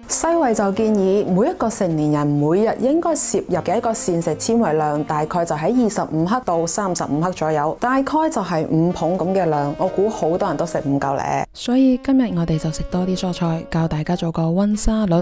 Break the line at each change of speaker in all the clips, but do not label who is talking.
世衛就建議每一個成年人每日應該攝入嘅一個膳食纖維量大概就喺25克到35克左右，大概就係5捧咁嘅量。我估好多人都食唔夠咧。
所以今日我哋就食多啲蔬菜，教大家做個溫沙律。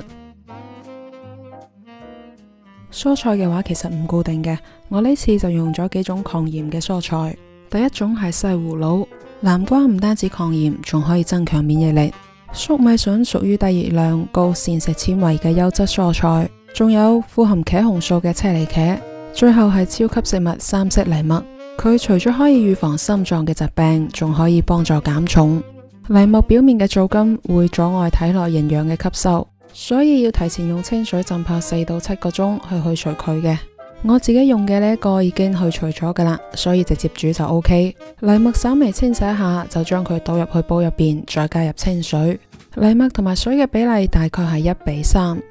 蔬菜嘅話其實唔固定嘅，我呢次就用咗幾種抗炎嘅蔬菜。第一種係西葫蘆，南瓜唔單止抗炎，仲可以增強免疫力。粟米筍屬於低熱量、高膳食纖維嘅優質蔬菜，仲有富含茄紅素嘅車厘茄。最後係超級食物三色藜麥，佢除咗可以預防心臟嘅疾病，仲可以幫助減重。藜麥表面嘅皂苷會阻礙體內營養嘅吸收，所以要提前用清水浸泡4到7個鐘去除佢嘅。我自己用嘅呢一個已經去除咗噶啦，所以直接煮就 OK。藜麥稍微清洗一下，就將佢倒入去煲入邊，再加入清水。藜麥同埋水嘅比例大概係1比3。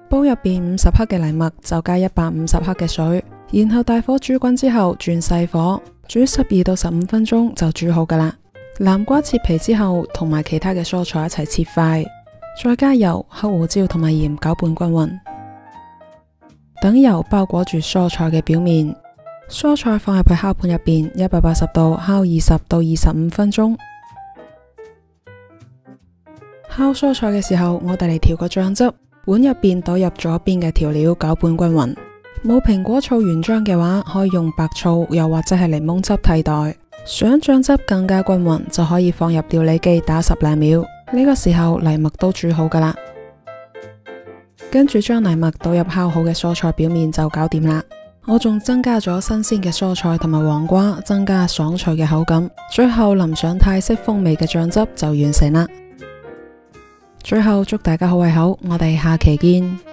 煲入邊50克嘅藜麥就加150克嘅水，然後大火煮滾之後轉細火，煮12到15分鐘就煮好噶啦。南瓜切皮之後，同埋其他嘅蔬菜一齊切塊，再加油、黑胡椒同埋鹽攪拌均勻。等油包裹住蔬菜嘅表面，蔬菜放入去烤盤入邊，180度烤20到25分鐘。烤蔬菜嘅時候，我哋嚟調個醬汁，碗入邊倒入左邊嘅調料，攪拌均勻。冇蘋果醋原漿嘅話，可以用白醋又或者係檸檬汁替代。想醬汁更加均勻，就可以放入料理機打10零秒。呢個時候藜麥都煮好噶啦。跟住將藜麥倒入烤好嘅蔬菜表面就搞掂啦。我仲增加咗新鮮嘅蔬菜同埋黃瓜，增加爽脆嘅口感。最後淋上泰式風味嘅醬汁就完成啦。最後祝大家好胃口，我哋下期見。